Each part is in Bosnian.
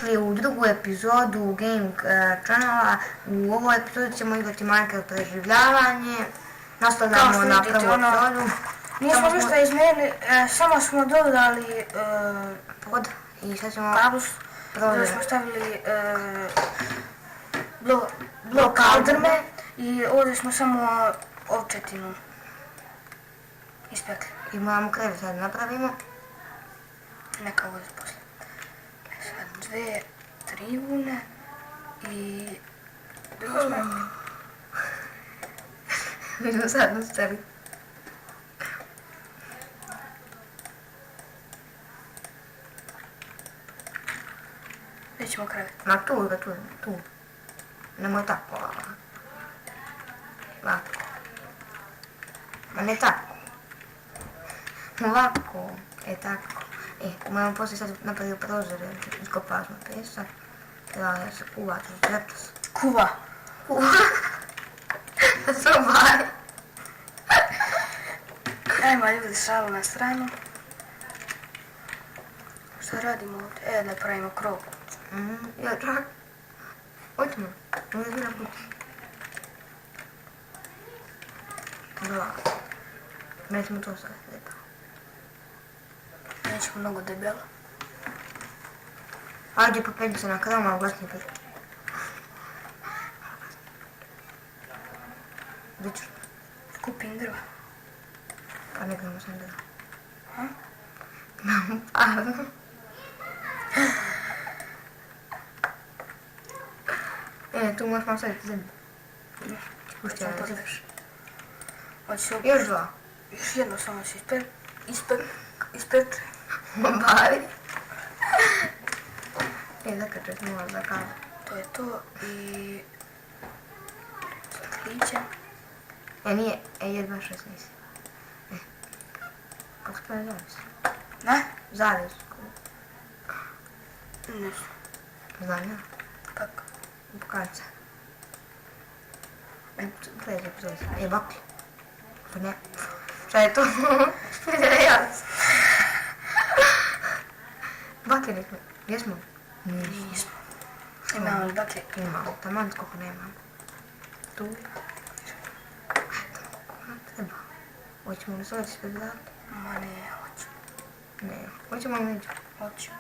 dobrodošli u drugu epizodu Game Channela. U ovoj epizodi ćemo igrati Minecraft preživljavanje. Nastavljamo na prvu epizodu. Nismo ništa izmijenili, samo smo dodali pod i sad ćemo kabus, da smo stavili blok kaldrme i ovdje smo samo ovčetinu ispekli. I moramo krevet sad napravimo. Neka ovdje poslije. Sad 2 tribune i drugo smo. Vidimo sad nastaviti. Gdje ćemo krevet? Ma tu. Nemoj tako. Ovako. Ma ne tako. Ovako. Tako. Moramo poslije sad napraviti prozore. Iskopali smo pesak. Treba se kuvati uz vjetas. Kuva. Sobaj. Ajmo ljudi šalu na stranu. Šta radimo ovdje? Da pravimo krov. Ja čak. Hoćemo. Ovo je zbira kući. Dva. Nećemo to sad lijepo. Nećemo mnogo debelo. Ajde popenji se na kraju, malo glasnije pet. Gdje ću? Kupim drva. Pa ne gremo sam drva. Ha? Pardon. Tu možeš malo staviti zemlju. Pušti Samo ovaj pozdraviš. Hoće još dva. još jedno samo će ispet. Bavi. Zakačet malo za kavu. To je to i slatliće. Nije, jedva 16. Kako se pravi zavis? Ne? Zavis. Ne znam. Znam ja. Kako? Pokažem se. Gledaj epizod. Baklje. To ne. Šta je to? Jac. Baklje nismo. Gdje smo? Nismo. Imamo li baklje? Imamo. Taman skoliko nemamo. Tu. Koliko nam treba? Hoćemo li sad ispred vrata? Ma ne, hoću. Ne. Hoćemo li neću? Hoću.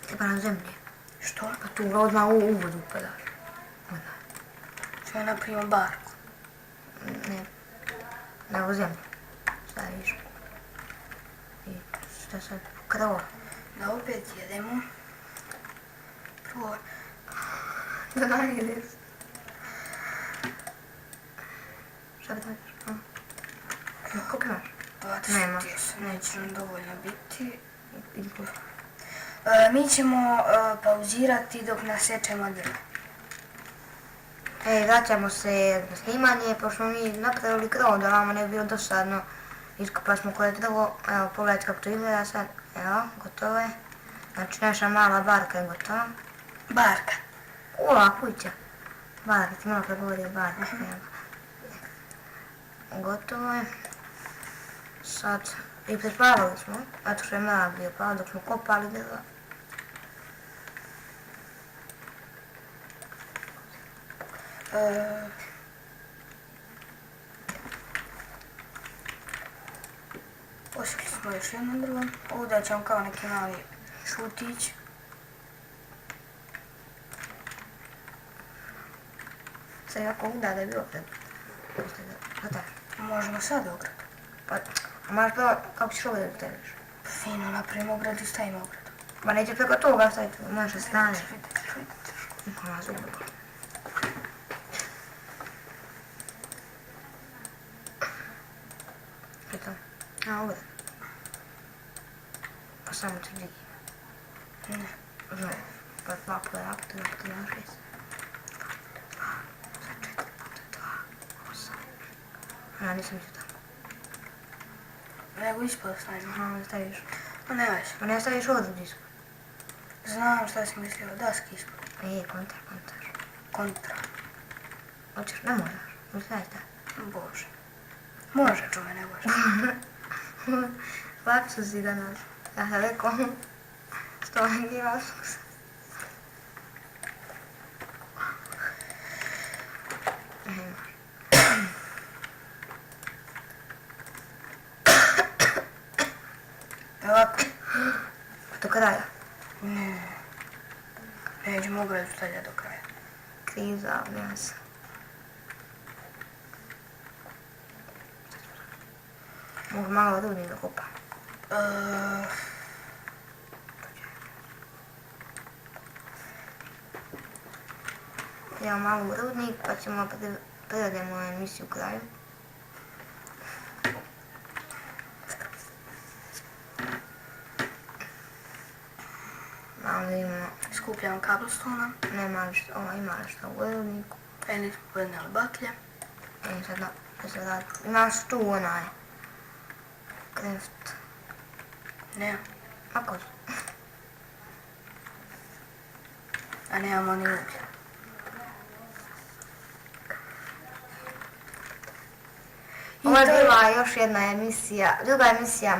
Treba na zemlji. Što? Pa tu odmah u vodu upadaš. Što napravimo barku? Ne. Na ovu zemlju. Staviš. I šta sad? Krova. Da opet jedemo. Prvo. Da najedeš. Šta bi daš? Koliko imaš? 20 Nema. neće nam dovoljno biti. Idi kući. Mi ćemo pauzirati dok nasečemo drvo. Vraćamo se na snimanje, pošto smo mi napravili krov da vama ne bi bilo dosadno. Iskopali smo koje drvo, evo pogledajte kako to izgleda sad, evo, gotovo je. Znači naša mala barka je gotova. Barka. Ova kuća. Barka, ti malo pregovorio barka, evo. Gotovo je. Sad, i prespavali smo, zato što je mrak bio pao dok smo kopali drva. Osjekli smo još jedno drvo. Ovdje ćemo kao neki mali šutić. Sad jako uda da je bilo pred. Možemo sad ogradu. Pa, a moraš prvo kako ćeš ovdje da tebiš? Fino, napravimo ogradu i stavimo ogradu. Ma neće preko toga staviti, naše strane. Vidite. Ona zuba. Pritom, a ovdje. Pa samo ću digi. Ne. Ne, pa 2 puta 2 puta 2 puta 2, 6. 4 puta 2, 8. Ja nisam ići tamo. Nego ispod stavimo. Aha, ne staviš. Ma ne već. Pa ne staviš ovdje disku. Znam šta si mislio, daski ispod. Kontar. Kontra. Hoćeš, ne moraš. Uzgaj da. Bože. Može čuve, ne može. Lapsus si danas. Ja sam rekao, stojegi lapsus. Ovako. Do kraja. Ne. Nećemo ga stavljati do kraja. Kriza, nema se. Mogu malo rudnik da kupa. Idemo malo u rudnik pa ćemo privedemo emisiju u kraju. Malo vidimo, Skupljamo kablstona. nema nešto, ima nešto u rudniku. Nismo podnijeli baklje. I sad da se vrati. Imaš tu onaj kreft. Ne. Ako A nemamo ni uglja. ovo je bila još jedna emisija, druga emisija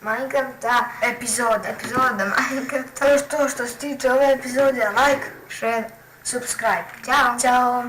Minecrafta. Epizoda Minecrafta. To što se tiče ove epizode, like, Share. subscribe. Ćao. Ćao.